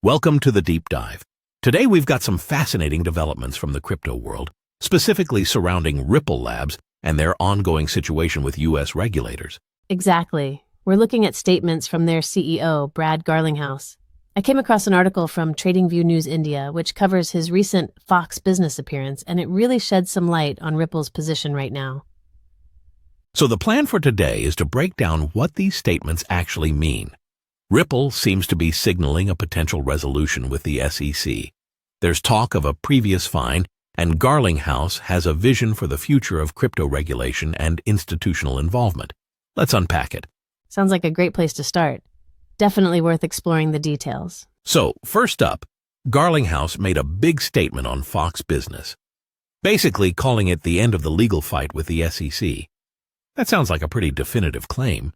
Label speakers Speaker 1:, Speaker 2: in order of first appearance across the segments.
Speaker 1: Welcome to the Deep Dive. Today we've got some fascinating developments from the crypto world, specifically surrounding Ripple Labs and their ongoing situation with U.S. regulators.
Speaker 2: Exactly. We're looking at statements from their CEO, Brad Garlinghouse. I came across an article from TradingView News India, which covers his recent Fox Business appearance, and it really sheds some light on Ripple's position right now.
Speaker 1: So the plan for today is to break down what these statements actually mean. Ripple seems to be signaling a potential resolution with the SEC. There's talk of a previous fine, and Garlinghouse has a vision for the future of crypto regulation and institutional involvement. Let's unpack it.
Speaker 2: Sounds like a great place to start. Definitely worth exploring the details.
Speaker 1: So, first up, Garlinghouse made a big statement on Fox Business, basically calling it the end of the legal fight with the SEC. That sounds like a pretty definitive claim.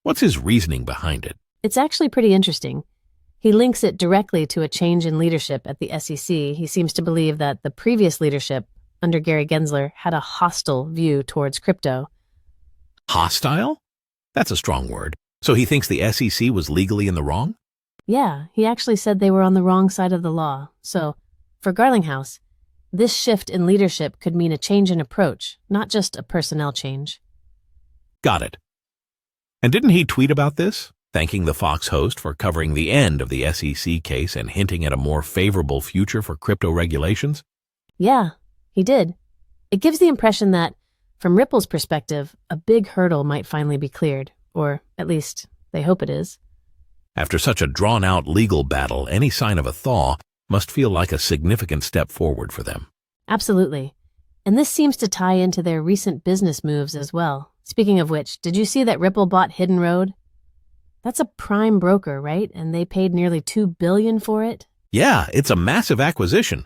Speaker 1: What's his reasoning behind it?
Speaker 2: It's actually pretty interesting. He links it directly to a change in leadership at the SEC. He seems to believe that the previous leadership, under Gary Gensler, had a hostile view towards crypto.
Speaker 1: Hostile? That's a strong word. So he thinks the SEC was legally in the wrong?
Speaker 2: Yeah, he actually said they were on the wrong side of the law. So, for Garlinghouse, this shift in leadership could mean a change in approach, not just a personnel change.
Speaker 1: Got it. And didn't he tweet about this, thanking the Fox host for covering the end of the SEC case and hinting at a more favorable future for crypto regulations?
Speaker 2: Yeah, he did. It gives the impression that, from Ripple's perspective, a big hurdle might finally be cleared, or at least they hope it is.
Speaker 1: After such a drawn-out legal battle, any sign of a thaw must feel like a significant step forward for them.
Speaker 2: Absolutely. And this seems to tie into their recent business moves as well. Speaking of which, did you see that Ripple bought Hidden Road? That's a prime broker, right? And they paid nearly $2 billion for it?
Speaker 1: Yeah, it's a massive acquisition.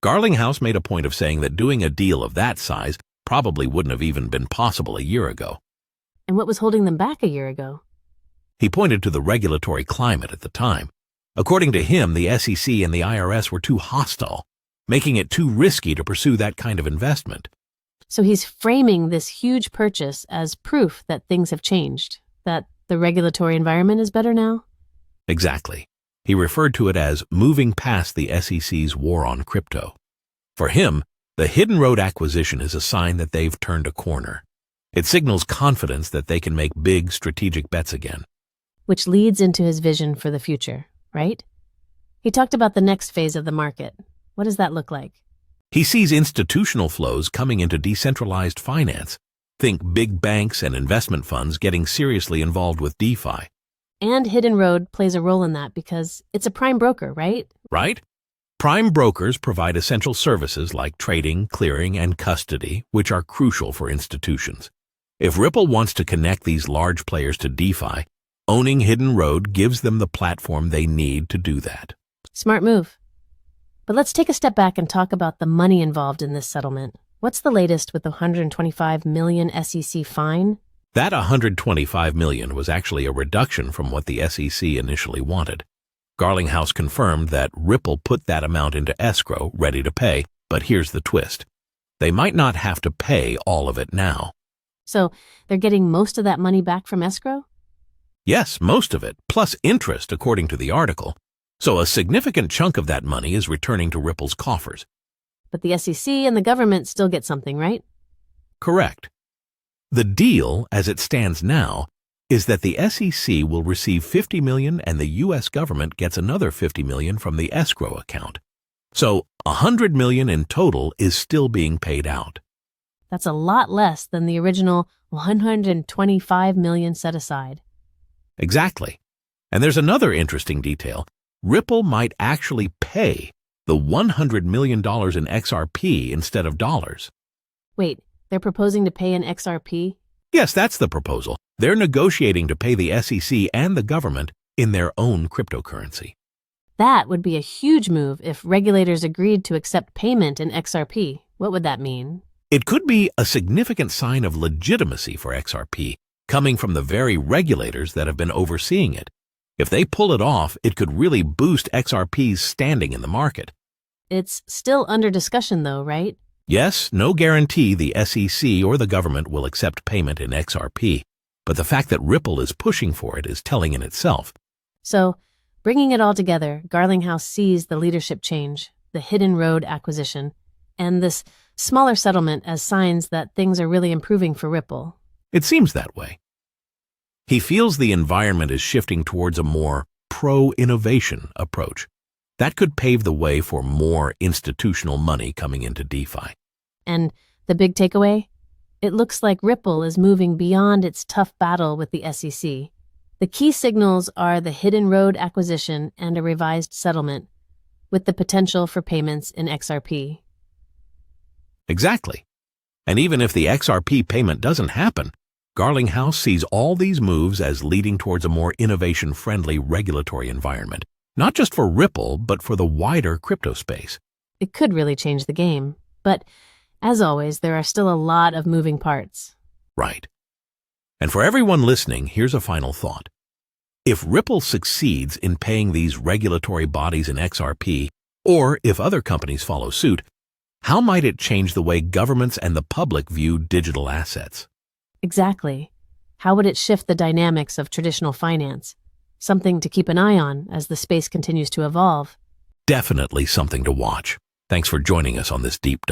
Speaker 1: Garlinghouse made a point of saying that doing a deal of that size probably wouldn't have even been possible a year ago.
Speaker 2: And what was holding them back a year ago?
Speaker 1: He pointed to the regulatory climate at the time. According to him, the SEC and the IRS were too hostile, making it too risky to pursue that kind of investment.
Speaker 2: So he's framing this huge purchase as proof that things have changed, that the regulatory environment is better now?
Speaker 1: Exactly. He referred to it as moving past the SEC's war on crypto. For him, the Hidden Road acquisition is a sign that they've turned a corner. It signals confidence that they can make big strategic bets again.
Speaker 2: Which leads into his vision for the future, right? He talked about the next phase of the market. What does that look like?
Speaker 1: He sees institutional flows coming into decentralized finance. Think big banks and investment funds getting seriously involved with DeFi.
Speaker 2: And Hidden Road plays a role in that because it's a prime broker, right?
Speaker 1: Right? Prime brokers provide essential services like trading, clearing, and custody, which are crucial for institutions. If Ripple wants to connect these large players to DeFi, owning Hidden Road gives them the platform they need to do that.
Speaker 2: Smart move. But let's take a step back and talk about the money involved in this settlement. What's the latest with the $125 million SEC fine?
Speaker 1: That $125 million was actually a reduction from what the SEC initially wanted. Garlinghouse confirmed that Ripple put that amount into escrow, ready to pay, but here's the twist. They might not have to pay all of it now.
Speaker 2: So they're getting most of that money back from escrow?
Speaker 1: Yes, most of it, plus interest, according to the article. So a significant chunk of that money is returning to Ripple's coffers.
Speaker 2: But the SEC and the government still get something, right?
Speaker 1: Correct. The deal, as it stands now, is that the SEC will receive $50 million and the U.S. government gets another $50 million from the escrow account. So $100 million in total is still being paid out.
Speaker 2: That's a lot less than the original $125 million set aside.
Speaker 1: Exactly. And there's another interesting detail. Ripple might actually pay the $100 million in XRP instead of dollars.
Speaker 2: Wait, they're proposing to pay in XRP?
Speaker 1: Yes, that's the proposal. They're negotiating to pay the SEC and the government in their own cryptocurrency.
Speaker 2: That would be a huge move if regulators agreed to accept payment in XRP. What would that mean?
Speaker 1: It could be a significant sign of legitimacy for XRP, coming from the very regulators that have been overseeing it. If they pull it off, it could really boost XRP's standing in the market.
Speaker 2: It's still under discussion though, right?
Speaker 1: Yes, no guarantee the SEC or the government will accept payment in XRP, but the fact that Ripple is pushing for it is telling in itself.
Speaker 2: So, Bringing it all together, Garlinghouse sees the leadership change, the hidden road acquisition, and this smaller settlement as signs that things are really improving for Ripple.
Speaker 1: It seems that way. He feels the environment is shifting towards a more pro-innovation approach. That could pave the way for more institutional money coming into DeFi.
Speaker 2: And the big takeaway? It looks like Ripple is moving beyond its tough battle with the SEC. The key signals are the hidden road acquisition and a revised settlement, with the potential for payments in XRP.
Speaker 1: Exactly. And even if the XRP payment doesn't happen, Garlinghouse sees all these moves as leading towards a more innovation-friendly regulatory environment, not just for Ripple, but for the wider crypto space.
Speaker 2: It could really change the game, but as always, there are still a lot of moving parts.
Speaker 1: Right. And for everyone listening, here's a final thought. If Ripple succeeds in paying these regulatory bodies in XRP, or if other companies follow suit, how might it change the way governments and the public view digital assets?
Speaker 2: Exactly. How would it shift the dynamics of traditional finance? Something to keep an eye on as the space continues to evolve.
Speaker 1: Definitely something to watch. Thanks for joining us on this deep dive.